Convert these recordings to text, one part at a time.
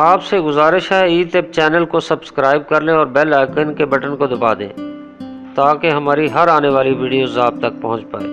آپ سے گزارش ہے ای طب چینل کو سبسکرائب کر لیں اور بیل آئیکن کے بٹن کو دبا دیں تاکہ ہماری ہر آنے والی ویڈیوز آپ تک پہنچ پائے۔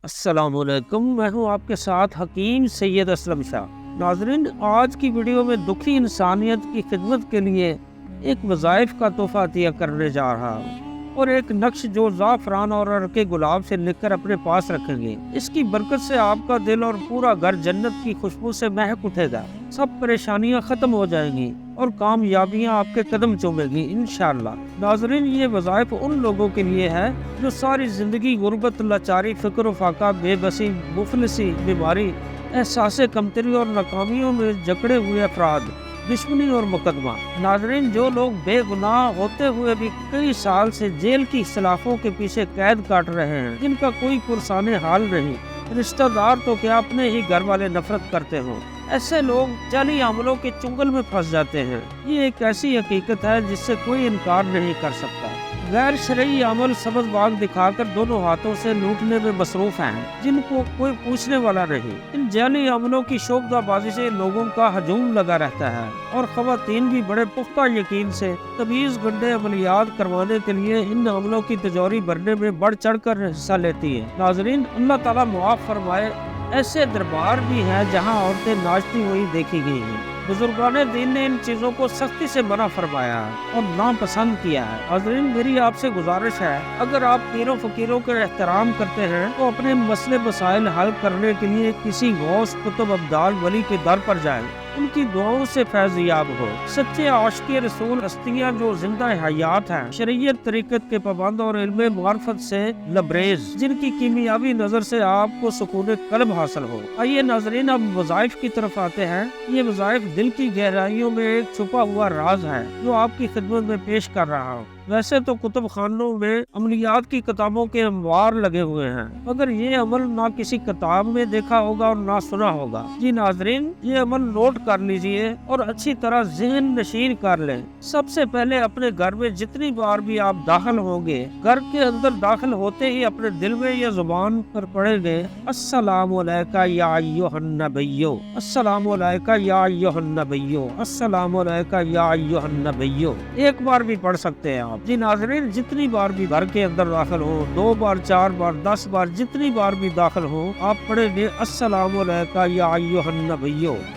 السلام علیکم، میں ہوں آپ کے ساتھ حکیم سید اسلم شاہ۔ ناظرین، آج کی ویڈیو میں دکھی انسانیت کی خدمت کے لیے ایک وظائف کا تحفہ عطیہ کرنے جا رہا ہوں اور ایک نقش جو زعفران اور عرق گلاب سے لکھ کر اپنے پاس رکھیں گے۔ اس کی برکت سے آپ کا دل اور پورا گھر جنت کی خوشبو سے مہک اٹھے گا، سب پریشانیاں ختم ہو جائیں گی اور کامیابیاں آپ کے قدم چومے گی انشاءاللہ۔ ناظرین، یہ وظائف ان لوگوں کے لیے ہے جو ساری زندگی غربت، لاچاری، فکر و فاقہ، بے بسی، مفلسی، بیماری، احساس کمتری اور ناکامیوں میں جکڑے ہوئے افراد، دشمنی اور مقدمہ۔ ناظرین، جو لوگ بے گناہ ہوتے ہوئے بھی کئی سال سے جیل کی سلاخوں کے پیچھے قید کاٹ رہے ہیں، جن کا کوئی پرسان حال نہیں، رشتہ دار تو کیا اپنے ہی گھر والے نفرت کرتے ہوں، ایسے لوگ جعلی عملوں کے چنگل میں پھنس جاتے ہیں۔ یہ ایک ایسی حقیقت ہے جس سے کوئی انکار نہیں کر سکتا۔ غیر شرعی عمل سبز باغ دکھا کر دونوں ہاتھوں سے لوٹنے میں مصروف ہیں، جن کو کوئی پوچھنے والا نہیں۔ ان جعلی عملوں کی شوبدہ بازی سے لوگوں کا ہجوم لگا رہتا ہے اور خواتین بھی بڑے پختہ یقین سے تمیز گنڈے عملیات کروانے کے لیے ان عملوں کی تجوری بھرنے میں بڑھ چڑھ کر حصہ لیتی ہیں۔ ناظرین، اللہ تعالیٰ معاف فرمائے، ایسے دربار بھی ہیں جہاں عورتیں ناچتی ہوئی دیکھی گئی ہیں۔ بزرگان دین نے ان چیزوں کو سختی سے منع فرمایا ہے اور ناپسند کیا ہے۔ حضرین، میری آپ سے گزارش ہے، اگر آپ پیروں فقیروں کا احترام کرتے ہیں تو اپنے مسئلے مسائل حل کرنے کے لیے کسی غوث قطب ابدال ولی کے در پر جائیں، ان کی دعاؤں سے فیض یاب ہو۔ سچے عاشق رسول ہستیاں جو زندہ حیات ہیں، شریعت طریقت کے پابند اور علم معرفت سے لبریز، جن کی کیمیاوی نظر سے آپ کو سکون قلب حاصل ہو۔ آئیے ناظرین، اب وظائف کی طرف آتے ہیں۔ یہ وظائف دل کی گہرائیوں میں ایک چھپا ہوا راز ہے جو آپ کی خدمت میں پیش کر رہا ہوں۔ ویسے تو کتب خانوں میں عملیات کی کتابوں کے انوار لگے ہوئے ہیں، مگر یہ عمل نہ کسی کتاب میں دیکھا ہوگا اور نہ سنا ہوگا۔ جی ناظرین، یہ عمل نوٹ کر لیجئے اور اچھی طرح ذہن نشین کر لیں۔ سب سے پہلے اپنے گھر میں جتنی بار بھی آپ داخل ہوں گے، گھر کے اندر داخل ہوتے ہی اپنے دل میں یا زبان پر پڑھیں گے، السلام علیکہ یا ایھا النبی، السلام علیکہ یا ایھا النبی، السلام علیکہ یا ایھا النبی۔ ایک بار بھی پڑھ سکتے ہیں آپ۔ جی ناظرین، جتنی بار بھی گھر کے اندر داخل ہو، 2 بار، 4 بار، 10 بار، جتنی بار بھی داخل ہو، آپ پڑھیں گے السلام علیکہ یا ایھا النبی۔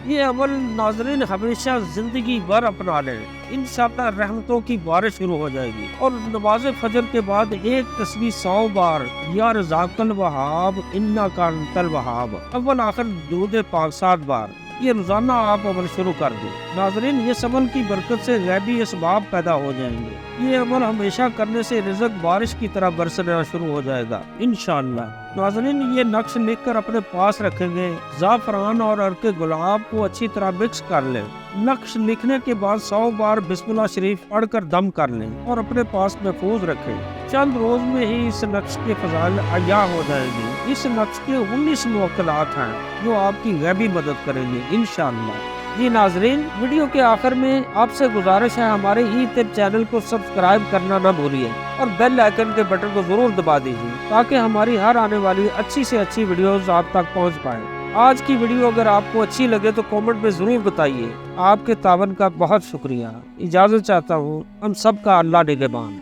یہ عمل ناظرین ہمیشہ زندگی بھر اپنا لیں، انشاءاللہ رحمتوں کی بارش شروع ہو جائے گی۔ اور نماز فجر کے بعد ایک تسبیح 100 بار، یا رزاق الوہاب انک انت الوہاب، اول آخر درود پاک 7 بار، یہ روزانہ آپ عمل شروع کر دیں۔ ناظرین، اس عمل کی برکت سے غیبی اسباب پیدا ہو جائیں گے۔ یہ عمل ہمیشہ کرنے سے رزق بارش کی طرح برسنا شروع ہو جائے گا انشاءاللہ۔ ناظرین، یہ نقش لکھ کر اپنے پاس رکھیں گے۔ زعفران اور عرق گلاب کو اچھی طرح مکس کر لیں۔ نقش لکھنے کے بعد 100 بار بسم اللہ شریف پڑھ کر دم کر لیں اور اپنے پاس محفوظ رکھیں۔ چند روز میں ہی اس نقش کے فضائل عیاں ہو جائیں گے۔ اس نقش کے 19 موکلات ہیں جو آپ کی غیبی مدد کریں گے انشاءاللہ۔ جی ناظرین، ویڈیو کے آخر میں آپ سے گزارش ہے، ہمارے ای طب چینل کو سبسکرائب کرنا نہ بھولیے اور بیل آئیکن کے بٹن کو ضرور دبا دیجیے تاکہ ہماری ہر آنے والی اچھی سے اچھی ویڈیوز آپ تک پہنچ پائیں۔ آج کی ویڈیو اگر آپ کو اچھی لگے تو کامنٹ میں ضرور بتائیے۔ آپ کے تعاون کا بہت شکریہ۔ اجازت چاہتا ہوں، ہم سب کا اللہ نگہبان۔